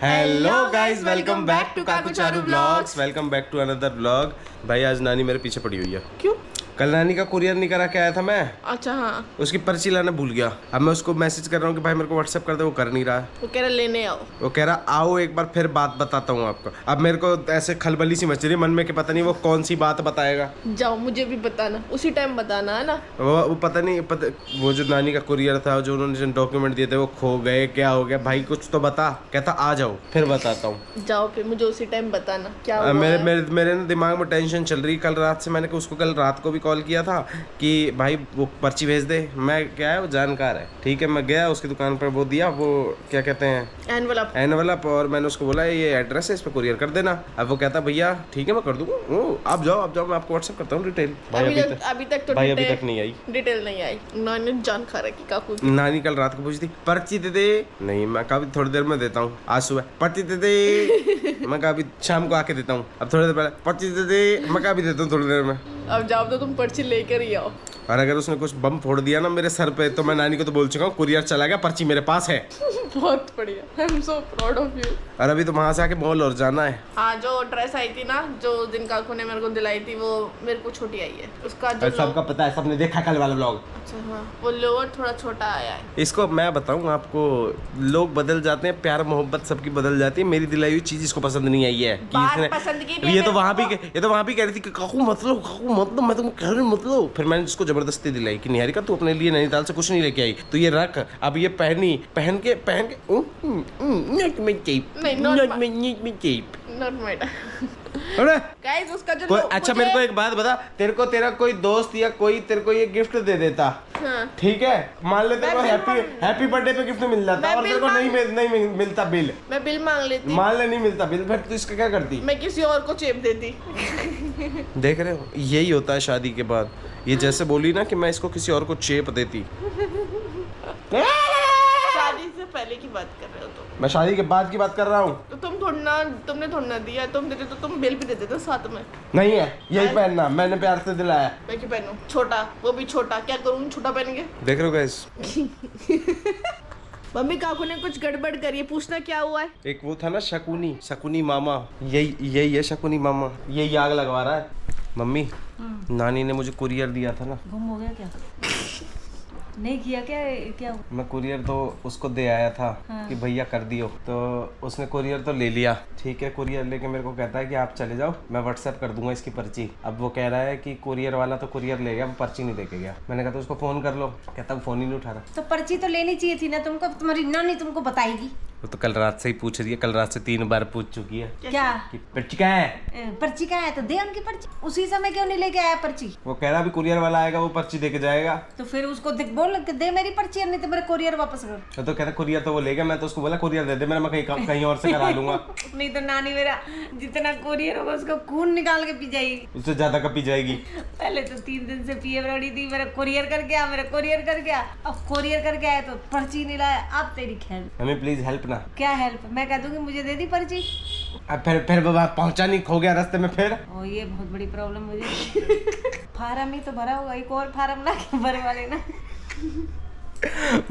Hello guys, welcome back to Kaku Charu blogs. Welcome back to another blog. भाई आज नानी मेरे पीछे पड़ी हुई है। क्यों? कल नानी का कुरियर नहीं करा के आया था मैं। अच्छा हाँ। उसकी पर्ची लाना भूल गया। अब मैं उसको मैसेज कर रहा हूँ कि भाई मेरे को व्हाट्सएप कर दे, वो कर नहीं रहा है। वो कह रहा लेने आओ। वो कह रहा आओ एक बार फिर बात बताता हूँ आपको। अब मेरे को ऐसे खलबली सी मच रही है मन में कि पता नहीं वो कौन सी बात बताएगा। जाओ, मुझे भी बताना, उसी टाइम बताना है ना। वो पता नहीं वो जो नानी का कुरियर था, जो उन्होंने डॉक्यूमेंट दिए थे वो खो गए, क्या हो गया भाई कुछ तो बता। कहता आ जाओ फिर बताता हूँ। जाओ फिर मुझे उसी टाइम बताना क्या हुआ मेरे है। मेरे मेरे ना दिमाग में टेंशन चल रही। कल रात से मैंने उसको कल रात को भी कॉल किया था कि भाई वो पर्ची भेज दे। मैं क्या है वो जानकार है, ठीक है। मैं गया उसकी दुकान पर, वो दिया, वो क्या कहते हैं एनवलप, और मैंने उसको बोला ये एड्रेस है, इस पर कुरियर कर देना। अब वो कहता भैया ठीक है मैं कर दूंगा, आप जाओ मैं आपको व्हाट्सएप करता हूँ डिटेल। अभी तक तो भाई अभी तक नहीं आई डिटेल नहीं आई। नानी जान खा रहा की काकू की। नानी कल रात को पूछती पर्ची दे दे। नहीं मैं कहा थोड़ी देर में देता हूँ। आज सुबह पर्ची दे दे। मैं कहा अभी शाम को आके देता हूँ। अब थोड़ी देर पहले पर्ची दे दे। मैं कहा अभी देता हूँ थोड़ी देर में। अब जाओ तो तुम पर्ची लेकर ही आओ। और अगर उसने कुछ बम फोड़ दिया ना मेरे सर पे तो मैं नानी को तो बोल चुका हूँ कुरियर चला गया, पर्ची मेरे पास है। बहुत बढ़िया, I am so proud of you. और अभी तो वहां से आके मॉल और जाना है। हाँ, जो ड्रेस आई थी ना, जो दिन काकू ने मेरे को दिलाई थी, वो मेरे को छोटी आई है। उसका जो सबका पता है, सबने देखा कल वाला व्लॉग। अच्छा हाँ, वो लोअर थोड़ा छोटा आया है। इसको मैं बताऊं आपको, लोग बदल जाते हैं, प्यार मोहब्बत सबकी बदल जाती है। मेरी दिलाई हुई चीज इसको पसंद नहीं आई है कि इसने पसंद की ये तो वहां भी कह रही थी कि काकू मतलब मैं तुम कह रही मतलब। फिर मैंने इसको जबरदस्ती दिलाई कि निहारिका तू अपने लिए नैनीताल से कुछ नहीं लेके आई, तो ये रख। अब ये पहन के गाइस उसका जो अच्छा मेरे को एक बात बता, तेरा कोई दोस्त या कोई तेरे को ये गिफ्ट दे देता, हाँ। ठीक है, मान ले तेरे को हैप्पी बर्थडे पे गिफ्ट मिल जाता और तेरे को नहीं मिलता बिल। मैं बिल मांग लेती। मान ले नहीं मिलता बिल, फिर तू इसका क्या करती? मैं किसी और को चेप देती। देख रहे हो, यही होता है शादी के बाद। ये जैसे बोली ना कि मैं इसको किसी और को चेप देती। शादी से पहले की बात कर रहे हो तुम? मैं शादी के बाद की बात कर रहा हूँ। तो तुमने थोड़ा ना दिया, तुम देते तो तुम बिल भी दे देते साथ में। नहीं है, यही पहनना, मैंने प्यार से दिलाया। मैं क्यों पहनूं? छोटा, वो भी छोटा, क्या करूँ छोटा पहन के? देख रहे हो गाइस। मम्मी काकू ने कुछ गड़बड़ करी है, पूछना क्या हुआ है? एक वो था ना शकुनी मामा, यही है शकुनी मामा, यही आग लगवा रहा है। मम्मी नानी ने मुझे कुरियर दिया था ना। गुम हो गया क्या? नहीं किया क्या? मैं कुरियर तो उसको दे आया था कि भैया कर दियो, तो उसने कुरियर तो ले लिया, ठीक है। कुरियर लेके मेरे को कहता है कि आप चले जाओ, मैं व्हाट्सएप कर दूंगा इसकी पर्ची। अब वो कह रहा है कि कुरियर वाला तो कुरियर ले गया, वो पर्ची नहीं लेके गया। मैंने कहा तो उसको फोन कर लो, कहता वो फोन ही नहीं उठा रहा। तो पर्ची तो लेनी चाहिए थी ना तुमको, तुम्हारी नानी तुमको बताएगी। वो तो कल रात से ही पूछ रही है, कल रात से 3 बार पूछ चुकी है। क्या कि पर्ची कहाँ है? पर्ची कहाँ है? तो दे उनकी पर्ची। उसी समय क्यों नहीं लेके आया पर्ची? वो कह रहा अभी कुरियर वाला आएगा, वो पर्ची दे के जाएगा। तो फिर उसको बोल दे मेरी पर्ची, नहीं तो मेरे कुरियर वापस कर। तो कहता कुरियर तो वो ले गया। मैं तो उसको बोला कुरियर दे दे मेरा, मैं कहीं और से करा लूंगा। नहीं तो नानी मेरा जितना कुरियर होगा उसका खून निकाल के पी जाएगी। उससे ज्यादा का पी जाएगी। पहले तो 3 दिन से पिए रही थी, मेरा कुरियर कर गया। अब कुरियर करके आया तो पर्ची नहीं लाया। अब तेरी खैर। हमें प्लीज हेल्प ना। क्या हेल्प? मैं कह दूंगी मुझे दे दी पर्ची। अब फिर बाबा पहुंचा नहीं, खो गया रास्ते में फिर। ओ ये बहुत बड़ी प्रॉब्लम मुझे। फार्म ही तो भरा होगा, एक और फार्म ना भरे वाले ना।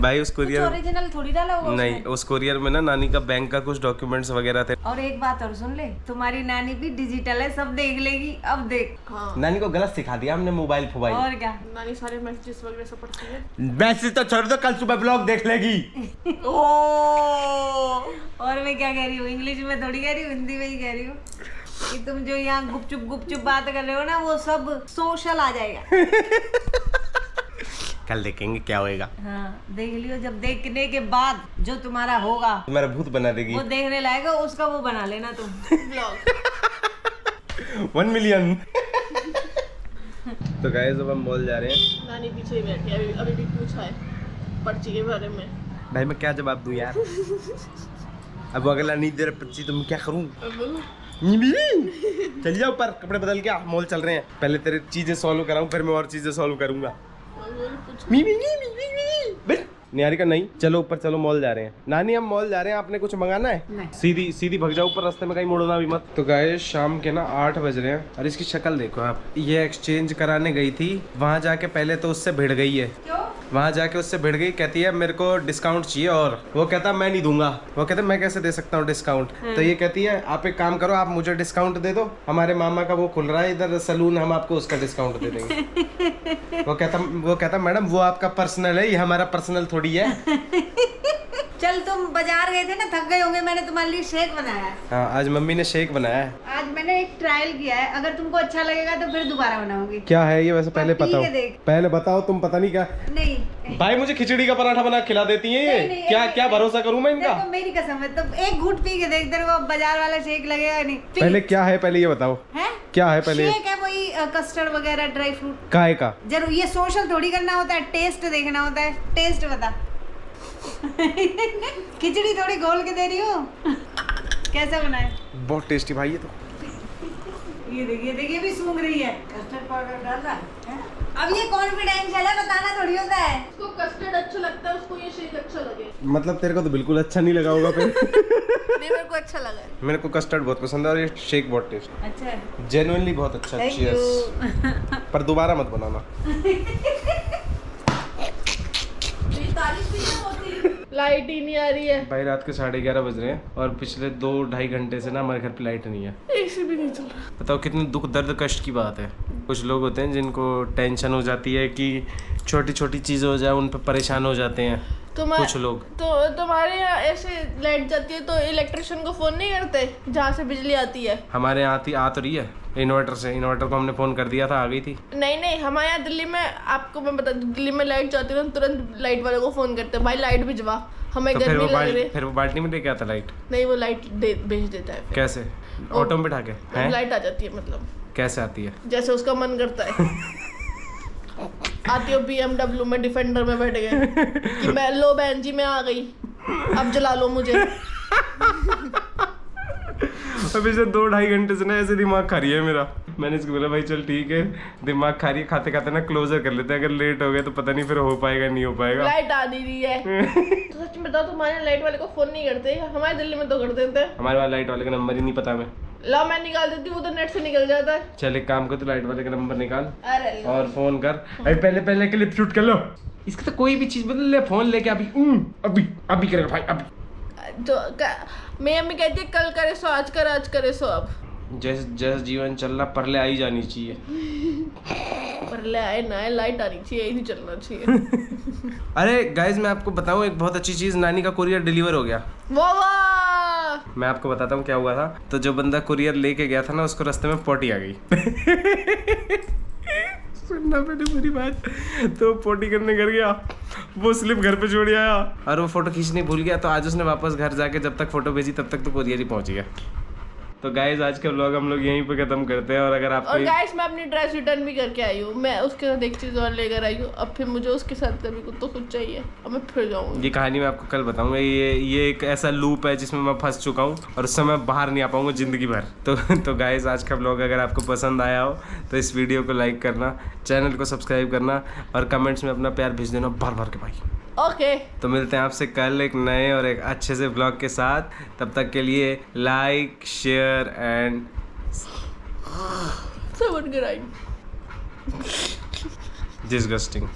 भाई उस कुरियर ओरिजिनल थोड़ी डाला होगा नहीं उसमें। उस कुरियर में ना नानी का बैंक का कुछ डॉक्यूमेंट्स वगैरह थे। और एक बात और सुन ले, तुम्हारी नानी भी डिजिटल है, सब देख लेगी। अब देख। हाँ। नानी को गलत सिखा दिया हमने मोबाइल फोबाइल। और क्या? नानी सारे मैसेजेस वगैरह सब पढ़ती है। मैसेज तो छोड़ दो, कल सुबह ब्लॉग देख लेगी। और मैं क्या कह रही हूँ, इंग्लिश में थोड़ी कह रही हूँ, हिंदी में ही कह रही हूँ कि तुम जो यहाँ गुपचुप बात कर रहे हो ना, वो सब सोशल आ जाएगा। कल देखेंगे क्या होएगा। हाँ देख लियो, जब देखने के बाद जो तुम्हारा होगा, तुम्हारा भूत बना देगी। वो देखने लायक, उसका वो बना लेना तुम ब्लॉग। 1 मिलियन। तो गाइस अब हम मॉल जा रहे हैं। नानी पीछे ही बैठी है, अभी भी पूछा है पर्ची के बारे में। भाई मैं क्या जवाब दूं यार। अब अगला नहीं दे रहा पर्ची तो मैं क्या करूं? चल जाओ ऊपर, कपड़े बदल के मॉल चल रहे हैं। पहले तेरी चीजें सॉल्व कराऊं, फिर मैं और चीजें सॉल्व करूंगा। निहारिका नहीं, चलो ऊपर चलो, मॉल जा रहे हैं। नानी हम मॉल जा रहे हैं, आपने कुछ मंगाना है? नहीं। सीधी भग जाओ ऊपर, रास्ते में कहीं मुड़ना भी मत। तो गाइस शाम के ना 8 बज रहे हैं और इसकी शक्ल देखो आप। ये एक्सचेंज कराने गई थी, वहां जाके पहले तो उससे भिड़ गई है। क्यों? वहाँ जाके उससे भिड़ गई, कहती है मेरे को डिस्काउंट चाहिए, और वो कहता मैं नहीं दूंगा। वो कहते मैं कैसे दे सकता हूँ डिस्काउंट। तो ये कहती है आप एक काम करो, आप मुझे डिस्काउंट दे दो, हमारे मामा का वो खुल रहा है इधर सलून, हम आपको उसका डिस्काउंट दे देंगे। वो कहता मैडम वो आपका पर्सनल है, ये हमारा पर्सनल थोड़ी है। चल तुम बाजार गए थे ना, थक गए होंगे, मैंने तुम्हारे लिए शेक बनाया है। हाँ आज मम्मी ने शेक बनाया है। आज मैंने एक ट्रायल किया है, अगर तुमको अच्छा लगेगा तो फिर दोबारा बनाऊंगी। क्या है ये वैसे पहले पी के बताओ, देख। पहले बताओ, तुम पता नहीं क्या। नहीं भाई मुझे खिचड़ी का पराठा बना खिला देती है ये, नहीं, क्या क्या भरोसा करूं मैं इनका। देखो मेरी कसम है, तो एक घूंट पी के देख, तेरे को बाजार वाला शेक लगेगा नहीं। पहले क्या है, पहले ये बताओ है क्या है पहले। शेक है वही कस्टर्ड वगैरह ड्राई फ्रूट। काहे का जरूर ये सोशल थोड़ी करना होता है, टेस्ट देखना होता है। टेस्ट बता। खिचड़ी थोड़ी घोल के दे रही हो। कैसा बना है? बहुत टेस्टी भाई ये तो। ये देखिए भी सूंघ रही है। कस्टर्ड पाउडर डाल रहा है। अब ये कॉन्फिडेंशियल है, बताना थोड़ी होता है। उसको कस्टर्ड अच्छा लगता है, उसको ये शेक अच्छा लगे। मतलब तेरे को तो बिल्कुल अच्छा नहीं लगा होगा फिर। नहीं मेरे को अच्छा लगा है। मेरे को कस्टर्ड बहुत पसंद है और ये शेक बहुत टेस्ट, अच्छा है। जेन्युइनली बहुत अच्छा। Thank Cheers। you। पर दोबारा मत बनाना। लाइट ही नहीं आ रही है भाई रात के 11:30 बज रहे हैं और पिछले 2-2.5 घंटे से ना हमारे घर पे लाइट नहीं है। एसी भी नहीं चल रहा। बताओ कितनी दुख दर्द कष्ट की बात है। कुछ लोग होते हैं जिनको टेंशन हो जाती है कि छोटी छोटी चीज़ें हो जाए, उन पर परेशान हो जाते हैं कुछ लोग। तो तुम्हारे यहाँ ऐसे लाइट जाती है तो इलेक्ट्रिशियन को फोन नहीं करते जहाँ से बिजली आती है? हमारे यहाँ आ तो रही है इन्वर्टर से, इन्वर्टर को हमने फोन कर दिया था, आ गई थी। नहीं हमारे यहाँ दिल्ली में, आपको मैं बता दूं, दिल्ली में लाइट जाती है तो तुरंत लाइट वाले को फोन करते हैं, भाई लाइट भिजवा, हमें तो गर्मी लग रही है। फिर वो बाल्टी में लेके आता लाइट? नहीं वो लाइट भेज देता है। कैसे? ऑटो में बिठा के? हैं? लाइट आ जाती है, मतलब कैसे आती है? जैसे उसका मन करता है। आती हो BMW में, डिफेंडर में बैठ गए कि मैं लो बहन जी मैं आ गई, अब जला लो मुझे। अभी से 2-2.5 घंटे से ना ऐसे दिमाग खा रही है मेरा। मैंने इसको बोला भाई चल ठीक है, दिमाग खा रही है, खाते खाते ना क्लोजर कर लेते हैं, अगर लेट हो गए तो पता नहीं फिर हो पाएगा नहीं हो पाएगा। लाइट आ नहीं रही है। तो सच में बताओ तुम्हारे लाइट वाले को फोन नहीं करते? हमारे दिल्ली में तो कर देते हैं। हमारे वाला लाइट वाले का नंबर ही नहीं पता हमें। ला मैं निकाल देती हूँ, वो तो नेट से निकल जाता है। चल एक काम कर, तो लाइट वाले का नंबर निकाल अरे और फोन कर। अभी पहले क्लिप शूट कर लो इसका, तो कोई भी चीज बदल ले, फोन लेके अभी करेगा भाई अभी। तो मेरी अम्मी कहती है कल करे सो आज कर, आज करे सो अब। जैसे जीवन चल रहा परले आई जानी चाहिए। परले आए ना आए, लाइट आनी चाहिए, यही नहीं चलना चाहिए। अरे गाइज मैं आपको बताऊं एक बहुत अच्छी चीज, नानी का कुरियर डिलीवर हो गया। वाह मैं आपको बताता हूँ क्या हुआ था। तो जो बंदा कुरियर लेके गया था ना, उसको रास्ते में पोटी आ गई। सुनना पहले मेरी बात। तो पोटी करने घर गया, वो स्लिप घर पे छोड़ आया और वो फोटो खींचने भूल गया। तो आज उसने वापस घर जाके जब तक फोटो भेजी तब तक तो कुरियर ही पहुंच गया। तो गाइज आज का व्लॉग हम लोग यहीं पे खत्म करते हैं। और अगर आपको और गाइस मैं अपनी ड्रेस रिटर्न भी करके आई हूँ, मैं उसके साथ एक चीज़ और लेकर आई हूँ। अब फिर मुझे उसके साथ कभी कुछ चाहिए, अब मैं फिर जाऊँगी। ये कहानी मैं आपको कल बताऊंगा। ये एक ऐसा लूप है जिसमें मैं फंस चुका हूँ और उससे मैं बाहर नहीं आ पाऊंगा जिंदगी भर। तो गाइज आज का व्लॉग अगर आपको पसंद आया हो तो इस वीडियो को लाइक करना, चैनल को सब्सक्राइब करना और कमेंट्स में अपना प्यार भेज देना भर के भाई। ओके तो मिलते हैं आपसे कल एक नए और एक अच्छे से ब्लॉग के साथ। तब तक के लिए लाइक शेयर एंड सबन ग्राइंड डिसगस्टिंग।